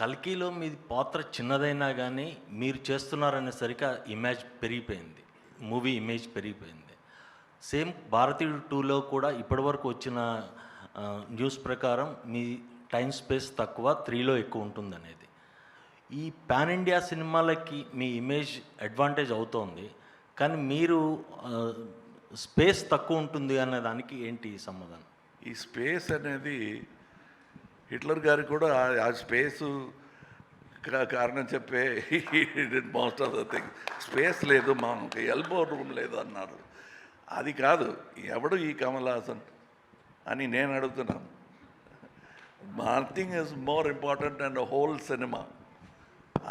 కల్కిలో మీది పాత్ర చిన్నదైనా కానీ మీరు చేస్తున్నారనేసరికి ఆ ఇమేజ్ పెరిగిపోయింది, మూవీ ఇమేజ్ పెరిగిపోయింది. సేమ్ భారతీయుడు 2లో కూడా ఇప్పటివరకు వచ్చిన న్యూస్ ప్రకారం మీ టైం స్పేస్ తక్కువ, 3లో ఎక్కువ ఉంటుందనేది. ఈ పాన్ ఇండియా సినిమాలకి మీ ఇమేజ్ అడ్వాంటేజ్ అవుతోంది, కానీ మీరు స్పేస్ తక్కువ ఉంటుంది అనే దానికి ఏంటి సమాధానం? ఈ స్పేస్ అనేది హిట్లర్ గారికి కూడా ఆ స్పేసు కారణం చెప్పే most of the thing. Space లేదు, మాకు ఎల్బో రూమ్ లేదు అన్నారు. అది కాదు, ఎవడు ఈ కమల్ హాసన్ అని నేను అడుగుతున్నాను. Nothing is more important and whole cinema.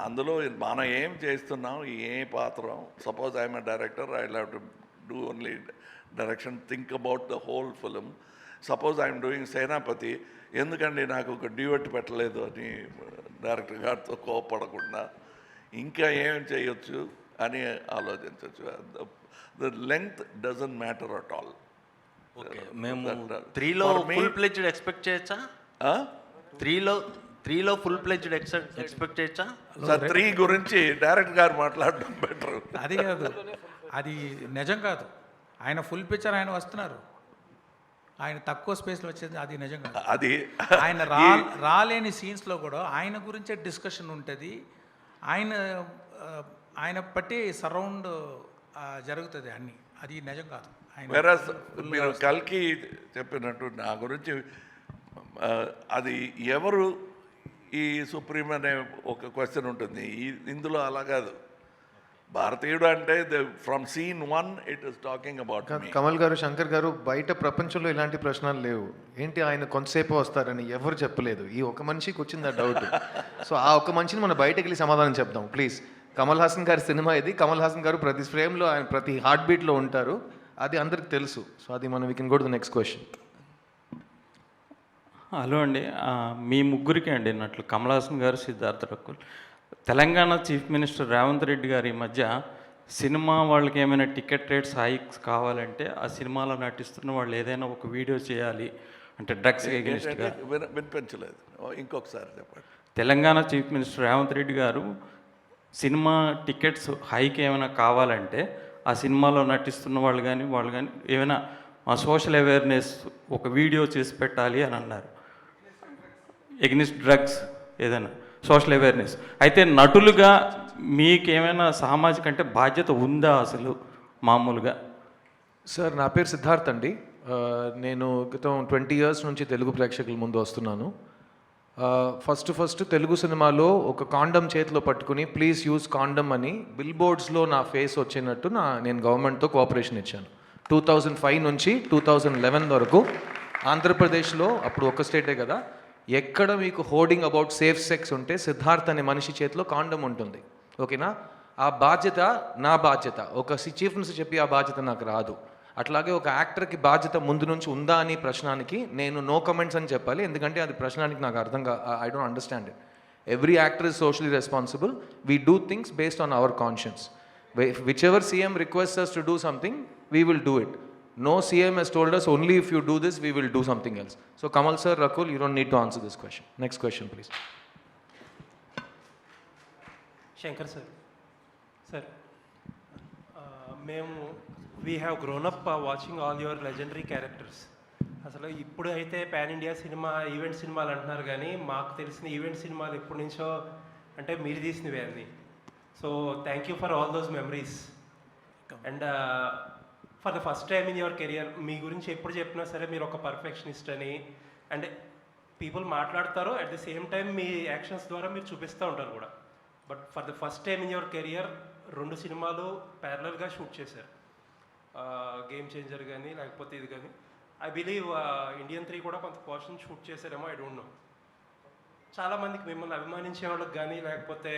అందులో మనం ఏం చేస్తున్నాం, ఏ పాత్ర. Suppose I'm a director, I have to do only direction, think about the whole film. Suppose I'm doing Senapathi, ఎందుకండి నాకు ఒక డ్యూయట్ పెట్టలేదు అని డైరెక్టర్ గారితో కోపడకుండా ఇంకా ఏం చేయొచ్చు అని ఆలోచించవచ్చు. The length doesn't matter at all. మేము 3లో ఫుల్ ప్లెడ్జ్డ్ ఎక్స్పెక్ట్ చేయొచ్చా? 3లో ఫుల్ ప్లెడ్జ్డ్ ఎక్స్పెక్ట్ చేయొచ్చా? సార్ 3 గురించి డైరెక్టర్ గారు మాట్లాడడం బెటర్. అది కాదు, అది నిజం కాదు. ఆయన ఫుల్ పిక్చర్ ఆయన వస్తున్నారు, ఆయన తక్కువ స్పేస్లో వచ్చేది అది నిజం కాదు. అది ఆయన రాలేని సీన్స్లో కూడా ఆయన గురించే డిస్కషన్ ఉంటుంది. ఆయన బట్టి సరౌండ్ జరుగుతుంది అన్నీ, అది నిజం కాదు. వేరే మీరు కల్కి చెప్పినట్టు నా గురించి అది ఎవరు ఈ సుప్రీం అనే ఒక క్వశ్చన్ ఉంటుంది. ఇందులో అలా కాదు. భారతీయుడు అంటే from scene 1 it is talking about me. Kamal garu, Shankar గారు, బయట ప్రపంచంలో ఇలాంటి ప్రశ్నలు లేవు. ఏంటి ఆయన కొంతసేపు వస్తారని ఎవరు చెప్పలేదు. ఈ ఒక మనిషికి వచ్చింది ఆ డౌట్. సో ఆ ఒక మనిషిని మనం బయటకు వెళ్ళి సమాధానం చెప్దాం ప్లీజ్. కమల్ హాసన్ గారి సినిమా ఇది. కమల్ హాసన్ గారు ప్రతి ఫ్రేమ్లో, ఆయన ప్రతి హార్ట్ బీట్లో ఉంటారు. అది అందరికి తెలుసు. సో అది మనం we can go to the next question. Hello అండి, మీ ముగ్గురికి అండి అన్నట్లు కమల్ హాసన్ గారు, సిద్ధార్థ రకుల్, తెలంగాణ చీఫ్ మినిస్టర్ రేవంత్ రెడ్డి గారు ఈ మధ్య సినిమా వాళ్ళకి ఏమైనా టికెట్ రేట్స్ హైక్స్ కావాలంటే ఆ సినిమాలో నటిస్తున్న వాళ్ళు ఏదైనా ఒక వీడియో చేయాలి అంటే డ్రగ్స్ ఎగెనిస్ట్గా. వినిపించలేదు, ఇంకొకసారి చెప్పండి. తెలంగాణ చీఫ్ మినిస్టర్ రేవంత్ రెడ్డి గారు సినిమా టికెట్స్ హైక్ ఏమైనా కావాలంటే ఆ సినిమాలో నటిస్తున్న వాళ్ళు కానీ ఏమైనా సోషల్ అవేర్నెస్ ఒక వీడియో చేసి పెట్టాలి అని అన్నారు. ఎగ్నిస్ట్ డ్రగ్స్ ఏదైనా సోషల్ అవేర్నెస్. అయితే నటులుగా మీకేమైనా సామాజిక అంటే బాధ్యత ఉందా అసలు మామూలుగా? సార్ నా పేరు సిద్ధార్థ్ అండి. నేను గతం 20 years నుంచి తెలుగు ప్రేక్షకుల ముందు వస్తున్నాను. ఫస్ట్ తెలుగు సినిమాలో ఒక కాండమ్ చేతిలో పట్టుకుని ప్లీజ్ యూజ్ కాండమ్ అని బిల్ బోర్డ్స్లో నా ఫేస్ వచ్చినట్టు నేను గవర్నమెంట్తో కోఆపరేషన్ ఇచ్చాను. 2005 నుంచి 2011 వరకు ఆంధ్రప్రదేశ్లో, అప్పుడు ఒక స్టేటే కదా, ఎక్కడ మీకు హోర్డింగ్ అబౌట్ సేఫ్ సెక్స్ ఉంటే సిద్ధార్థ్ అనే మనిషి చేతిలో కాండమ్ ఉంటుంది. ఓకేనా? ఆ బాధ్యత నా బాధ్యత. ఒక చీఫ్ మినిస్టర్ చెప్పి ఆ బాధ్యత నాకు రాదు. అట్లాగే ఒక యాక్టర్కి బాధ్యత ముందు నుంచి ఉందా అని ప్రశ్నానికి నేను నో కమెంట్స్ అని చెప్పాలి. ఎందుకంటే అది ప్రశ్నానికి నాకు I don't understand it. Every actor is socially responsible. We do things based on hour conscience. Whichever CM requests us to do something, we will do it. No CM has told us only if you do this, we will do something else. So Kamal sir, Rakul, you don't need to answer this question. Next question, please. Shankar sir, we have grown up watching all your legendary characters. అసలు ఇప్పుడు అయితే pan India cinema, event సినిమాలు అంటున్నారు, కానీ మాకు తెలిసిన event సినిమాలు ఎప్పటి నుంచో అంటే మీరు తీసినవే అన్నీ. So thank you for all those memories. And for the first time in your career మీ గురించి ఎప్పుడు చెప్పినా సరే మీరు ఒక పర్ఫెక్షనిస్ట్ అని అండ్ పీపుల్ మాట్లాడతారు, అట్ ది సేమ్ టైం మీ యాక్షన్స్ ద్వారా మీరు చూపిస్తూ ఉంటారు కూడా. But for the first time in your career 2 సినిమాలు ప్యారలల్గా షూట్ చేశారు. గేమ్ చేంజర్ కానీ లేకపోతే ఇది కానీ. ఐ బిలీవ్ ఇండియన్ 3 కూడా కొంత పోర్షన్ షూట్ చేశారేమో, ఐ డోంట్ నో. చాలామందికి మిమ్మల్ని అభిమానించే వాళ్ళకి కానీ లేకపోతే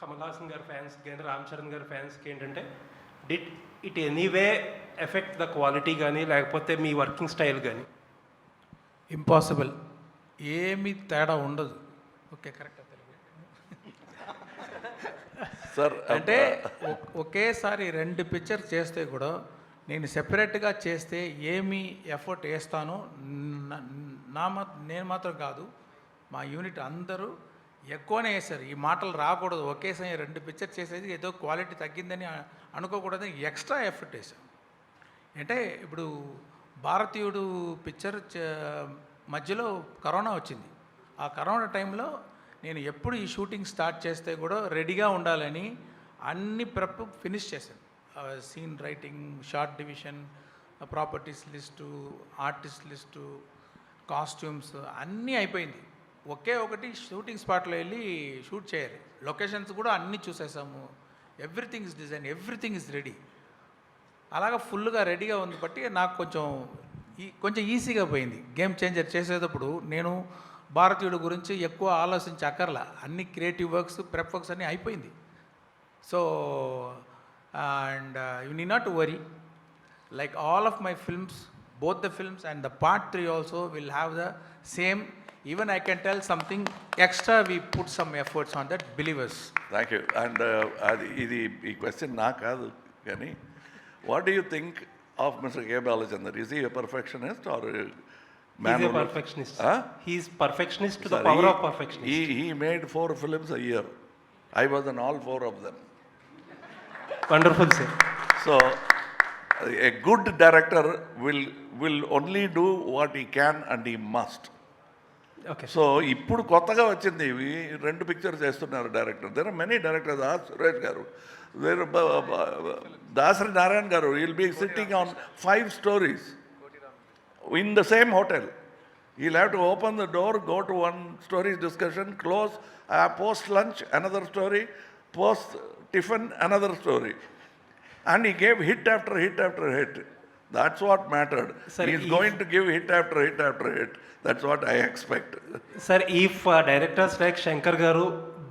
కమల్ హాసన్ గారి ఫ్యాన్స్ కానీ రామ్ చరణ్ గారి ఫ్యాన్స్కి ఏంటంటే, did it anyway effect the quality కానీ లేకపోతే మీ వర్కింగ్ స్టైల్ కానీ? ఇంపాసిబుల్, ఏమీ తేడా ఉండదు. Okay, correct. సార్ అంటే ఒకేసారి 2 పిక్చర్ చేస్తే కూడా నేను సెపరేట్గా చేస్తే ఏమి ఎఫర్ట్ వేస్తానో నేను మాత్రం కాదు, మా యూనిట్ అందరూ ఎక్కువనే వేశారు. ఈ మాటలు రాకూడదు, ఒకేసారి 2 పిక్చర్ చేసేది ఏదో క్వాలిటీ తగ్గిందని అనుకోకూడదని ఎక్స్ట్రా ఎఫర్ట్ వేశాం. అంటే ఇప్పుడు భారతీయుడు పిక్చర్ మధ్యలో కరోనా వచ్చింది. ఆ కరోనా టైంలో నేను ఎప్పుడు ఈ షూటింగ్ స్టార్ట్ చేస్తే కూడా రెడీగా ఉండాలని అన్ని ప్రెప్ ఫినిష్ చేశాను. Scene writing, shot division, properties list, artist list, costumes అన్నీ అయిపోయింది. ఒకే ఒకటి షూటింగ్ స్పాట్లో వెళ్ళి షూట్ చేయాలి. లొకేషన్స్ కూడా అన్నీ చూసేసాము. Everything is design, everything is ready. అలాగా ఫుల్గా రెడీగా ఉంది బట్టి నాకు కొంచెం ఈజీగా పోయింది. గేమ్ చేంజర్ చేసేటప్పుడు నేను భారతీయుడు గురించి ఎక్కువ ఆలోచించక్కర్లా. అన్ని క్రియేటివ్ వర్క్స్, ప్రెప్ వర్క్స్ అన్నీ అయిపోయింది. So and you need not to worry, like all of my films, both the films and the part 3 also will have the same. Even I can tell something extra, we put some efforts on that, believers. Thank you. And అది ఇది ఈ question నా కాదు కానీ what do you think of Mister K Balachander? Is he perfectionist or He's a perfectionist. He is perfectionist to the power of perfectionist. He made 4 films a year. I was in all 4 of them. Wonderful, sir. So a good director will only do what he can and he must. Okay. So ఇప్పుడు కొత్తగా వచ్చింది ఇవి 2 pictures చేస్తున్నారు director. There are many directors. Suresh garu, there Dasari Narayana garu, will be sitting on 5 stories in the same hotel. He'll have to open the door, go to one story discussion, close, post lunch another story, post tiffin another story, and he gave hit after hit after hit. That's what mattered. Sir, He's going to give hit after hit after hit. That's what I expect. Sir, if directors like Shankar Garu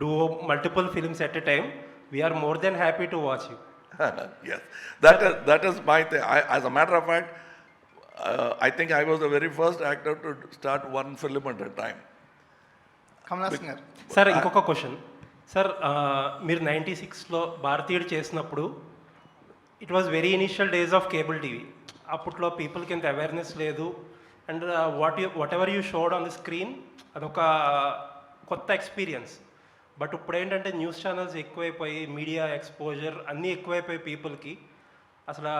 do multiple films at a time, we are more than happy to watch you. Yes, that is my thing. As a matter of fact, I think I was the very first actor to start one film at a time. Kamal Haasan గారు, sir ఇంకొక question sir. మీరు 96లో భారతీయుడు చేసినప్పుడు it was very initial days of cable TV. అప్పట్లో పీపుల్కి ఎంత awareness లేదు. And whatever you showed on the screen అదొక కొత్త ఎక్స్పీరియన్స్. బట్ ఇప్పుడు ఏంటంటే న్యూస్ ఛానల్స్ ఎక్కువైపోయి, మీడియా ఎక్స్పోజర్ అన్నీ ఎక్కువైపోయి పీపుల్కి. అసలు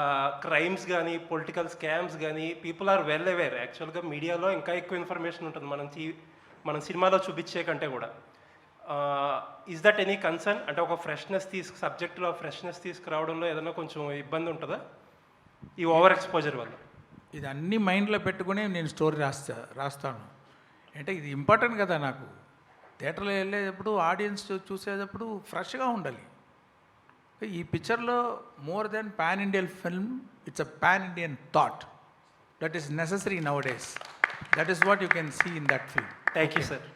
క్రైమ్స్ కానీ, పొలిటికల్ స్కామ్స్ కానీ, పీపుల్ ఆర్ వెల్ అవేర్. యాక్చువల్గా మీడియాలో ఇంకా ఎక్కువ ఇన్ఫర్మేషన్ ఉంటుంది మనం సినిమాలో చూపించే కంటే కూడా. Is that any concern? అంటే ఒక సబ్జెక్ట్లో ఫ్రెష్నెస్ తీసుకురావడంలో ఏదైనా కొంచెం ఇబ్బంది ఉంటుందా ఈ ఓవర్ ఎక్స్పోజర్ వల్ల? ఇది అన్ని మైండ్లో పెట్టుకుని నేను స్టోరీ రాస్తాను. అంటే ఇది ఇంపార్టెంట్ కదా నాకు. థియేటర్లో వెళ్ళేటప్పుడు ఆడియన్స్ చూసేటప్పుడు ఫ్రెష్గా ఉండాలి. ఈ పిక్చర్లో more than pan Indian film, it's a pan Indian thought that is necessary nowadays. That is what you can see in that film. Thank you sir.